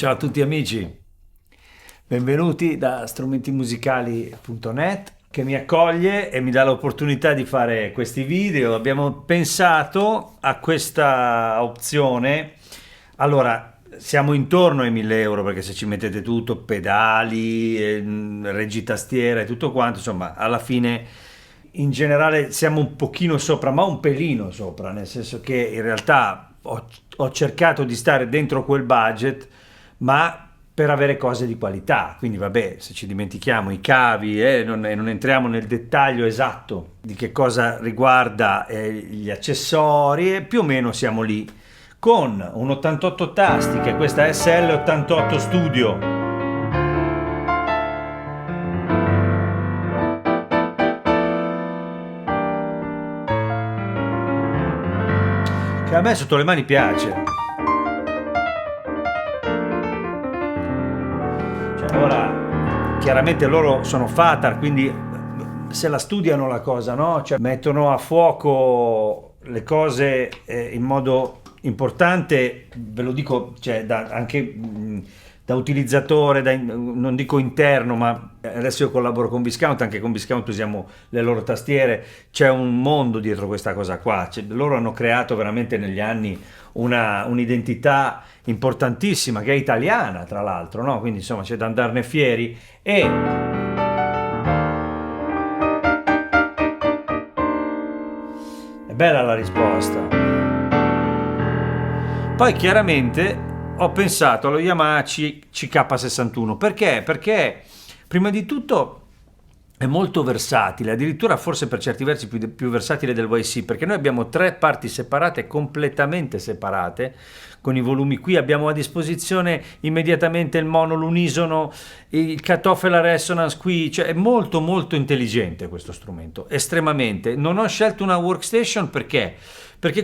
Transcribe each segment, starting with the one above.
Ciao a tutti amici, benvenuti da strumentimusicali.net che mi accoglie e mi dà l'opportunità di fare questi video. Abbiamo pensato a questa opzione. Allora, siamo intorno ai 1000 euro perché se ci mettete tutto, pedali, reggitastiera e tutto quanto, insomma, alla fine in generale siamo un pochino sopra, ma un pelino sopra, nel senso che in realtà ho cercato di stare dentro quel budget, ma per avere cose di qualità. Quindi vabbè, se ci dimentichiamo i cavi e non entriamo nel dettaglio esatto di che cosa riguarda gli accessori, più o meno siamo lì con un 88 tasti, che è questa SL88 Studio, che a me sotto le mani piace. Ora, chiaramente loro sono Fatar, quindi se la studiano la cosa, no? Cioè mettono a fuoco le cose in modo importante, ve lo dico, cioè, anche da utilizzatore, non dico interno, ma adesso io collaboro con Viscount, anche con Viscount usiamo le loro tastiere, c'è un mondo dietro questa cosa qua, loro hanno creato veramente negli anni un'identità importantissima, che è italiana tra l'altro, no? Quindi insomma c'è da andarne fieri. E è bella la risposta. Poi chiaramente ho pensato allo Yamaha CK61. Perché? Perché prima di tutto è molto versatile, addirittura forse per certi versi più versatile del YC, perché noi abbiamo tre parti separate, completamente separate, con i volumi qui, abbiamo a disposizione immediatamente il mono, l'unisono, il cutoff e la resonance qui, cioè è molto molto intelligente questo strumento, estremamente. Non ho scelto una workstation perché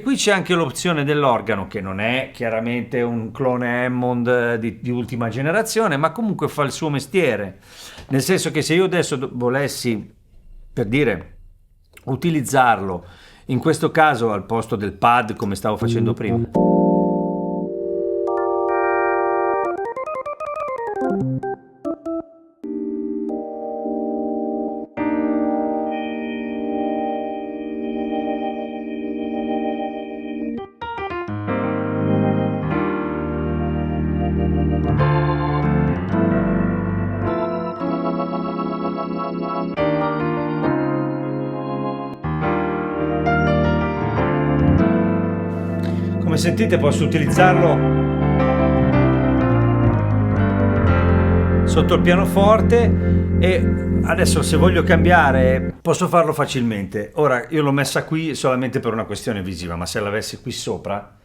qui c'è anche l'opzione dell'organo, che non è chiaramente un clone Hammond di ultima generazione, ma comunque fa il suo mestiere. Nel senso che se io adesso volessi, per dire, utilizzarlo, in questo caso al posto del pad, come stavo facendo prima, come sentite posso utilizzarlo sotto il pianoforte, e adesso se voglio cambiare posso farlo facilmente. Ora io l'ho messa qui solamente per una questione visiva, ma se l'avessi qui sopra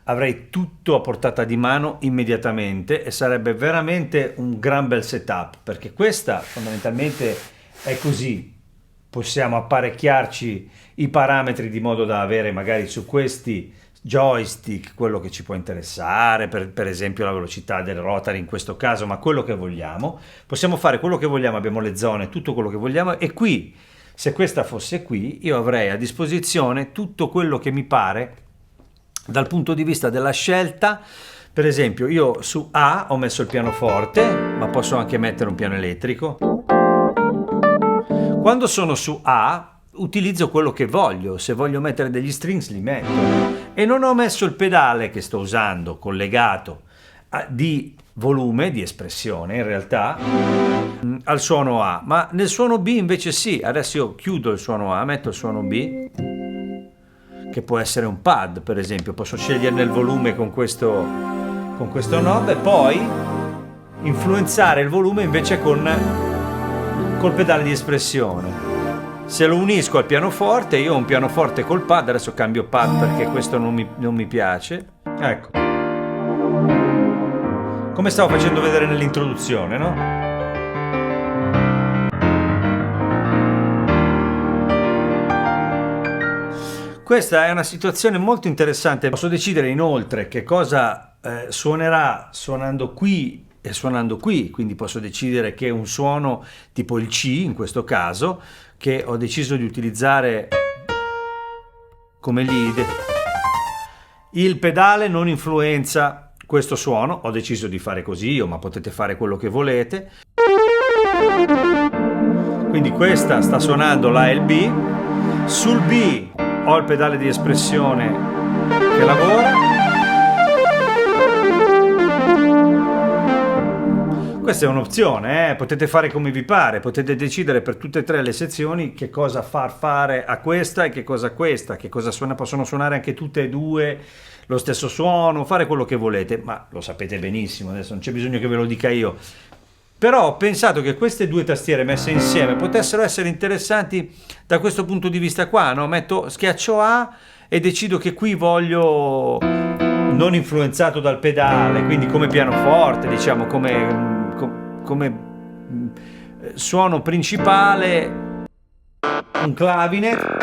avrei tutto a portata di mano immediatamente e sarebbe veramente un gran bel setup, perché questa fondamentalmente è così. Possiamo apparecchiarci i parametri di modo da avere magari su questi joystick quello che ci può interessare, per esempio la velocità del rotary in questo caso, ma quello che vogliamo. Possiamo fare quello che vogliamo, abbiamo le zone, tutto quello che vogliamo, e qui, se questa fosse qui, io avrei a disposizione tutto quello che mi pare dal punto di vista della scelta. Per esempio io su A ho messo il pianoforte, ma posso anche mettere un piano elettrico. Quando sono su A utilizzo quello che voglio, se voglio mettere degli strings li metto, e non ho messo il pedale che sto usando collegato di volume, di espressione in realtà, al suono A, ma nel suono B invece sì. Adesso io chiudo il suono A, metto il suono B, che può essere un pad per esempio, posso sceglierne il volume con questo knob e poi influenzare il volume invece col pedale di espressione. Se lo unisco al pianoforte, io ho un pianoforte col pad, adesso cambio pad perché questo non mi piace, ecco, come stavo facendo vedere nell'introduzione, no? Questa è una situazione molto interessante. Posso decidere inoltre che cosa suonerà suonando qui e suonando qui, quindi posso decidere che un suono tipo il C in questo caso, che ho deciso di utilizzare come lead, il pedale non influenza questo suono, ho deciso di fare così io, ma potete fare quello che volete. Quindi questa sta suonando l'A e il B, sul B ho il pedale di espressione che lavora. Questa è un'opzione, potete fare come vi pare, potete decidere per tutte e tre le sezioni che cosa far fare a questa e che cosa a questa, che cosa suona, possono suonare anche tutte e due lo stesso suono, fare quello che volete, ma lo sapete benissimo, adesso non c'è bisogno che ve lo dica io. Però ho pensato che queste due tastiere messe insieme potessero essere interessanti da questo punto di vista qua, no? Schiaccio A e decido che qui voglio, non influenzato dal pedale, quindi come pianoforte, diciamo, come suono principale, un clavinet.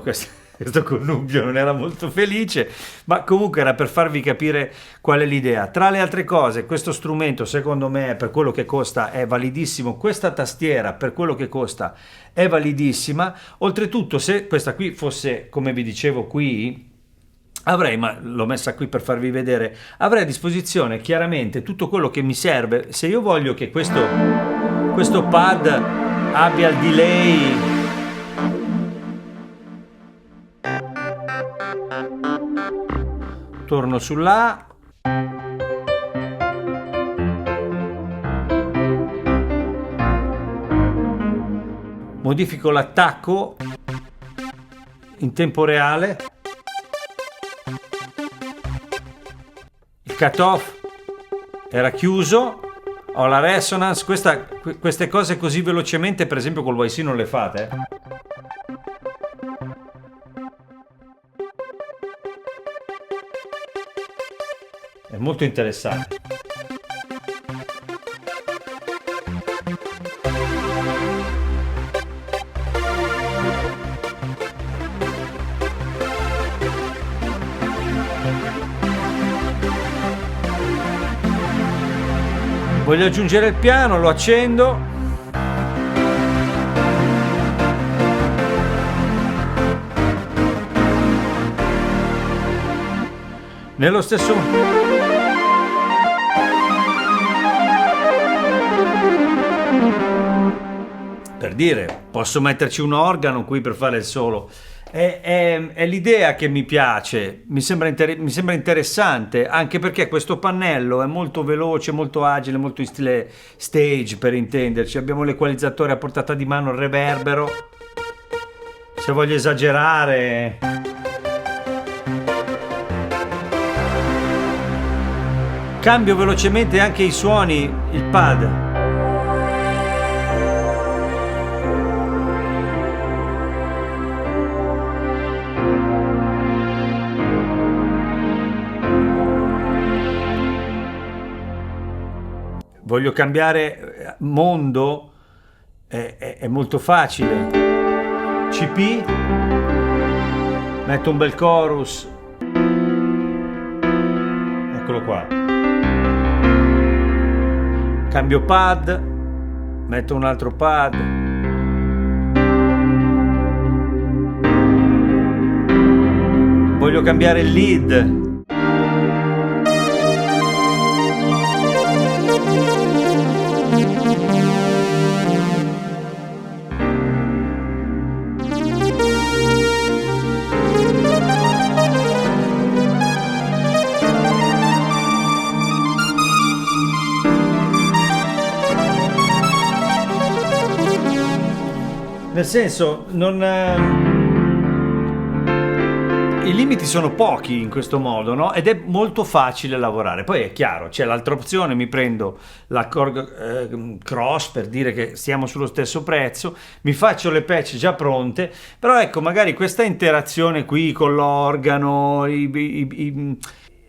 Questo connubio non era molto felice, ma comunque era per farvi capire qual è l'idea. Tra le altre cose, questo strumento secondo me per quello che costa è validissimo, questa tastiera per quello che costa è validissima. Oltretutto, se questa qui fosse, come vi dicevo qui, ma l'ho messa qui per farvi vedere, avrei a disposizione chiaramente tutto quello che mi serve. Se io voglio che questo pad abbia il delay, torno sull'A, modifico l'attacco in tempo reale, il cutoff era chiuso, ho la resonance, queste cose così velocemente per esempio col YC non le fate, È molto interessante. Voglio aggiungere il piano, lo accendo. Nello stesso per dire, posso metterci un organo qui per fare il solo. È l'idea che mi piace, mi sembra interessante, anche perché questo pannello è molto veloce, molto agile, molto in stile stage per intenderci. Abbiamo l'equalizzatore a portata di mano, il reverbero, se voglio esagerare. Cambio velocemente anche i suoni, il pad. Voglio cambiare mondo, è molto facile. CP, metto un bel chorus, eccolo qua. Cambio pad, metto un altro pad. Voglio cambiare il lead. Nel senso, i limiti sono pochi in questo modo, no? Ed è molto facile lavorare. Poi è chiaro, c'è l'altra opzione, mi prendo la Korg Cross per dire che stiamo sullo stesso prezzo, mi faccio le patch già pronte, però ecco, magari questa interazione qui con l'organo,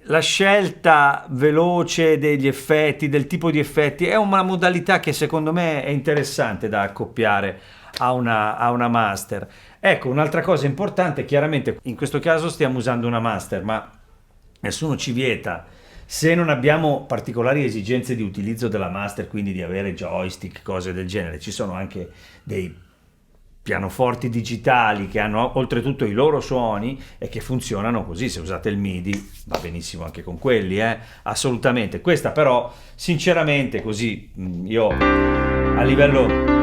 la scelta veloce degli effetti, del tipo di effetti, è una modalità che secondo me è interessante da accoppiare a una master. Ecco, un'altra cosa importante, chiaramente in questo caso stiamo usando una master, ma nessuno ci vieta, se non abbiamo particolari esigenze di utilizzo della master, quindi di avere joystick, cose del genere, ci sono anche dei pianoforti digitali che hanno oltretutto i loro suoni e che funzionano così. Se usate il MIDI va benissimo anche con quelli, assolutamente. Questa però sinceramente così io a livello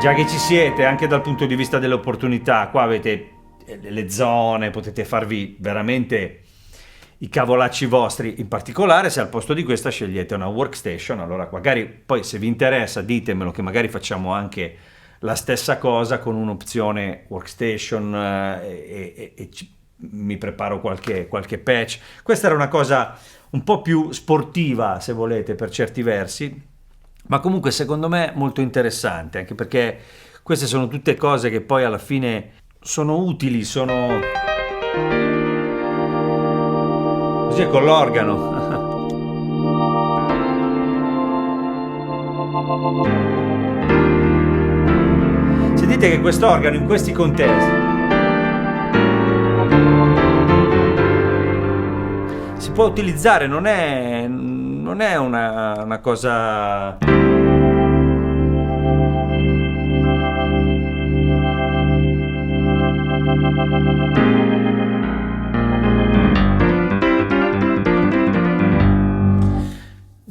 già che ci siete, anche dal punto di vista delle opportunità, qua avete le zone, potete farvi veramente i cavolacci vostri, in particolare se al posto di questa scegliete una workstation. Allora magari poi se vi interessa ditemelo, che magari facciamo anche la stessa cosa con un'opzione workstation mi preparo qualche patch. Questa era una cosa un po' più sportiva, se volete, per certi versi, ma comunque secondo me molto interessante, anche perché queste sono tutte cose che poi alla fine sono utili, sono così con l'organo. Sentite che quest'organo in questi contesti si può utilizzare, non è una cosa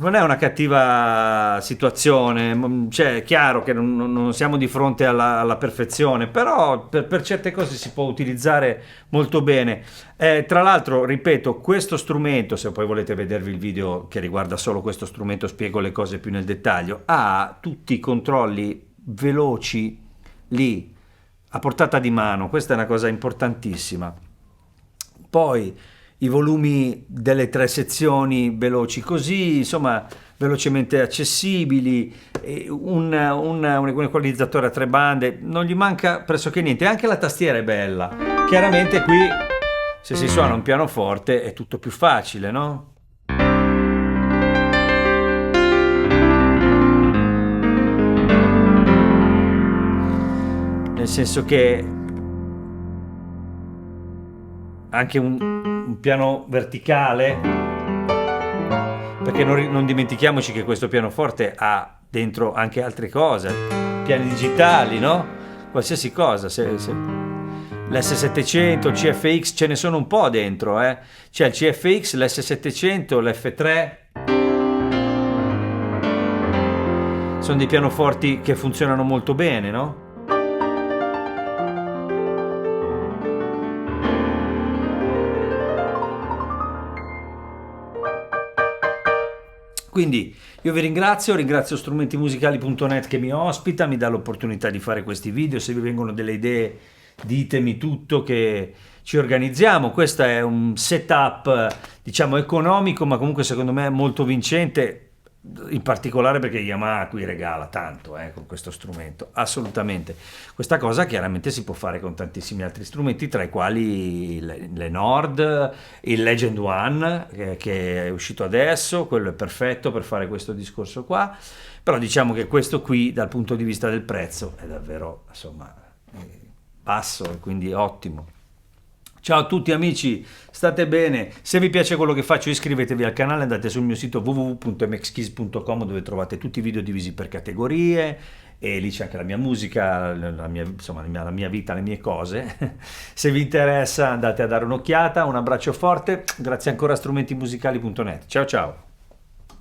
non è una cattiva situazione, cioè è chiaro che non siamo di fronte alla perfezione, però per certe cose si può utilizzare molto bene. Tra l'altro, ripeto, questo strumento, se poi volete vedervi il video che riguarda solo questo strumento, spiego le cose più nel dettaglio, ha tutti i controlli veloci lì, a portata di mano. Questa è una cosa importantissima. Poi i volumi delle 3 sezioni veloci così, insomma, velocemente accessibili, un equalizzatore a 3 bande, non gli manca pressoché niente. Anche la tastiera è bella. Chiaramente qui, se si suona un pianoforte, è tutto più facile, no? Nel senso che anche un piano verticale, perché non dimentichiamoci che questo pianoforte ha dentro anche altre cose, piani digitali, no? Qualsiasi cosa, l'S700, il CFX, ce ne sono un po' dentro, c'è il CFX, l'S700, l'F3, sono dei pianoforti che funzionano molto bene, no? Quindi io vi ringrazio strumentimusicali.net che mi ospita, mi dà l'opportunità di fare questi video. Se vi vengono delle idee ditemi tutto, che ci organizziamo. Questo è un setup diciamo economico, ma comunque secondo me molto vincente, in particolare perché Yamaha qui regala tanto con questo strumento, assolutamente. Questa cosa chiaramente si può fare con tantissimi altri strumenti, tra i quali le Nord, il Legend One che è uscito adesso, quello è perfetto per fare questo discorso qua, però diciamo che questo qui dal punto di vista del prezzo è davvero, insomma, basso e quindi ottimo. Ciao a tutti amici, state bene. Se vi piace quello che faccio iscrivetevi al canale, andate sul mio sito www.mxkeys.com dove trovate tutti i video divisi per categorie e lì c'è anche la mia musica, la mia vita, le mie cose. Se vi interessa andate a dare un'occhiata, un abbraccio forte, grazie ancora a strumentimusicali.net. Ciao ciao.